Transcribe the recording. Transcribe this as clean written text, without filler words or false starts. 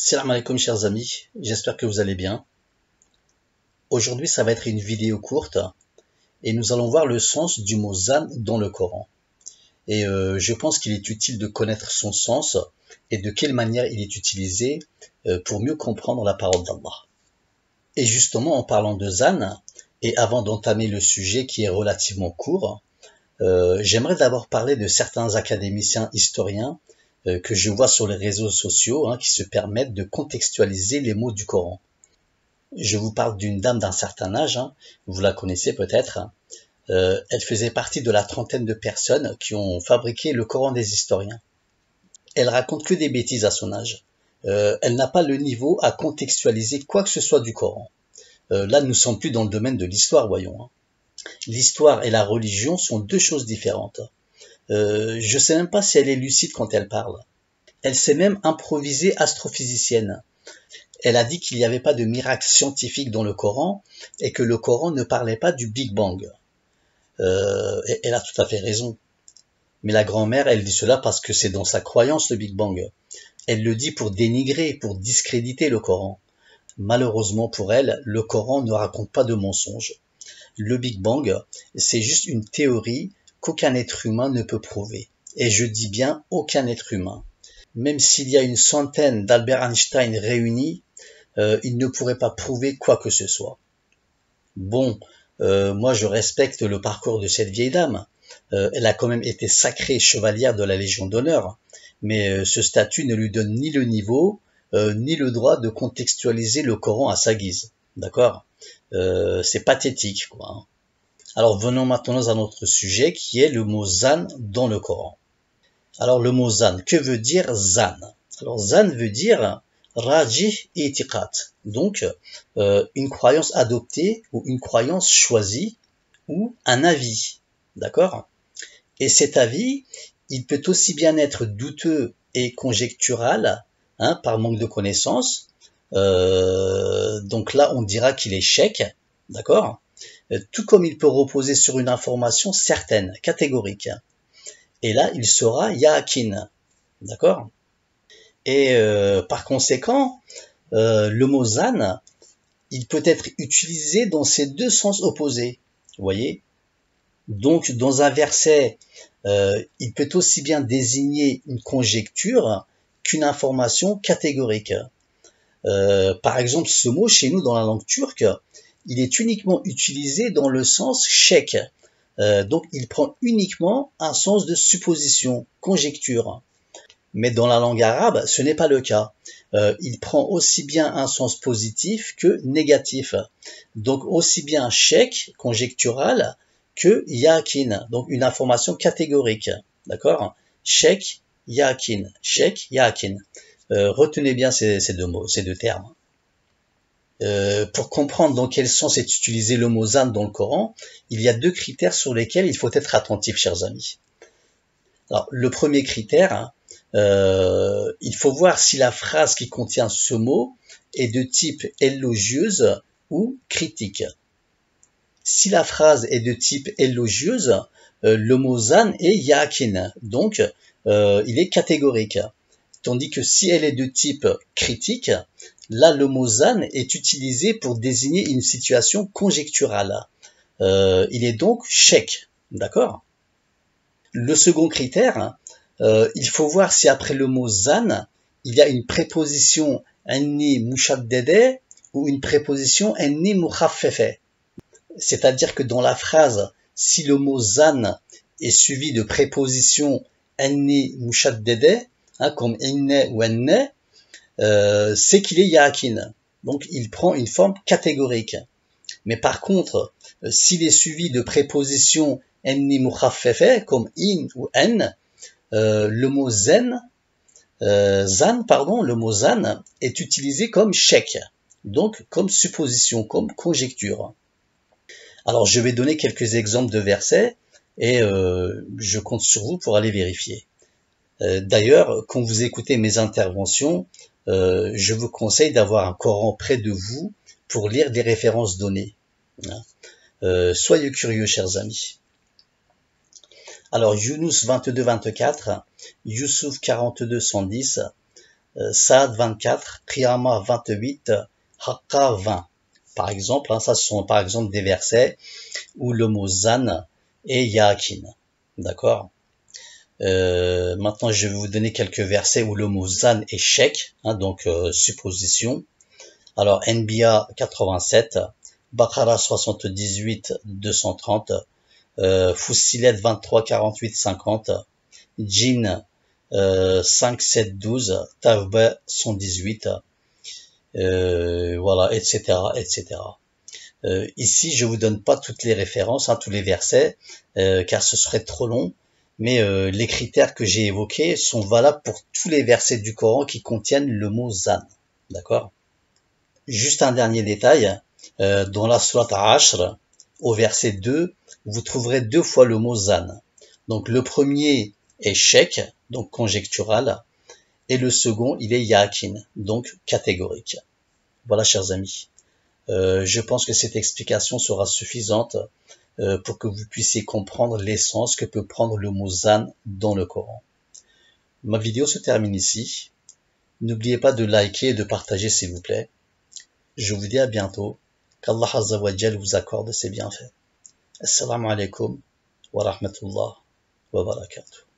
Salam alaikum chers amis, j'espère que vous allez bien. Aujourd'hui ça va être une vidéo courte et nous allons voir le sens du mot zan dans le Coran. Et je pense qu'il est utile de connaître son sens et de quelle manière il est utilisé pour mieux comprendre la parole d'Allah. Et justement en parlant de zan, et avant d'entamer le sujet qui est relativement court, j'aimerais d'abord parler de certains académiciens historiens que je vois sur les réseaux sociaux qui se permettent de contextualiser les mots du Coran. Je vous parle d'une dame d'un certain âge, vous la connaissez peut-être. Elle faisait partie de la trentaine de personnes qui ont fabriqué le Coran des historiens. Elle raconte que des bêtises à son âge. Elle n'a pas le niveau à contextualiser quoi que ce soit du Coran. Là, nous ne sommes plus dans le domaine de l'histoire, voyons. L'histoire et la religion sont deux choses différentes. Je ne sais même pas si elle est lucide quand elle parle. Elle s'est même improvisée astrophysicienne. Elle a dit qu'il n'y avait pas de miracle scientifique dans le Coran et que le Coran ne parlait pas du Big Bang. Elle a tout à fait raison. Mais la grand-mère, elle dit cela parce que c'est dans sa croyance le Big Bang. Elle le dit pour dénigrer, pour discréditer le Coran. Malheureusement pour elle, le Coran ne raconte pas de mensonges. Le Big Bang, c'est juste une théorie qu'aucun être humain ne peut prouver. Et je dis bien aucun être humain. Même s'il y a une centaine d'Albert Einstein réunis, il ne pourrait pas prouver quoi que ce soit. Bon, moi je respecte le parcours de cette vieille dame. Elle a quand même été sacrée chevalière de la Légion d'honneur, mais ce statut ne lui donne ni le niveau, ni le droit de contextualiser le Coran à sa guise. D'accord ? C'est pathétique, quoi. Alors venons maintenant à notre sujet qui est le mot zan dans le Coran. Alors le mot zan, que veut dire zan? Alors zan veut dire rajih itiqad, donc une croyance adoptée ou une croyance choisie ou un avis, d'accord? Et cet avis, il peut aussi bien être douteux et conjectural, par manque de connaissances. Donc là, on dira qu'il est shek, d'accord? Tout comme il peut reposer sur une information certaine, catégorique. Et là, il sera yakin, d'accord? Et par conséquent, le mot zan, il peut être utilisé dans ces deux sens opposés, vous voyez? Donc, dans un verset, il peut aussi bien désigner une conjecture qu'une information catégorique. Par exemple, ce mot, chez nous, dans la langue turque, il est uniquement utilisé dans le sens shek. Donc, il prend uniquement un sens de supposition, conjecture. Mais dans la langue arabe, ce n'est pas le cas. Il prend aussi bien un sens positif que négatif. Donc, aussi bien shek, conjectural, que yakin, donc une information catégorique. D'accord? Shek, yakin. Shek, yakin. Retenez bien ces deux mots, ces deux termes. Pour comprendre dans quel sens est utilisé le mot zan dans le Coran, il y a deux critères sur lesquels il faut être attentif, chers amis. Alors, le premier critère, il faut voir si la phrase qui contient ce mot est de type élogieuse ou critique. Si la phrase est de type élogieuse, le mot zan est yakin, donc il est catégorique. Tandis que si elle est de type critique, là le mot zan est utilisé pour désigner une situation conjecturale. Il est donc shek, d'accord? Le second critère, il faut voir si après le mot zan, il y a une préposition anni mushaddede ou une préposition anni mukhaffefe. C'est-à-dire que dans la phrase, si le mot zan est suivi de préposition anni mushaddede, comme inne ou enne, c'est qu'il est yakin. Donc il prend une forme catégorique. Mais par contre, s'il est suivi de prépositions enni mukhaffefe, comme in ou en, le mot zan est utilisé comme shek, donc comme supposition, comme conjecture. Alors je vais donner quelques exemples de versets et je compte sur vous pour aller vérifier. D'ailleurs, quand vous écoutez mes interventions, je vous conseille d'avoir un Coran près de vous pour lire des références données. Soyez curieux, chers amis. Alors, Yunus 22-24, Youssouf 42-110, Saad 24, Qiyama 28, Haqqa 20. Par exemple, ça ce sont par exemple des versets où le mot zan est yakin. D'accord. Maintenant, je vais vous donner quelques versets où le mot zan est shek, donc supposition. Alors, NBA 87, Baqara 78, 230, Fussilet 23, 48, 50, Jinn 5, 7, 12, Tawba 118, voilà, etc., etc. Ici, je vous donne pas toutes les références, tous les versets, car ce serait trop long, mais les critères que j'ai évoqués sont valables pour tous les versets du Coran qui contiennent le mot zan. D'accord? Juste un dernier détail, dans la sourate Ashr, au verset 2, vous trouverez 2 fois le mot zan. Donc le premier est shek, donc conjectural, et le second, il est yakin, donc catégorique. Voilà, chers amis. Je pense que cette explication sera suffisante pour que vous puissiez comprendre l'essence que peut prendre le mot zan dans le Coran. Ma vidéo se termine ici. N'oubliez pas de liker et de partager, s'il vous plaît. Je vous dis à bientôt. Qu'Allah Azza wa Jal vous accorde ses bienfaits. Assalamu alaikum wa rahmatullah wa barakatuh.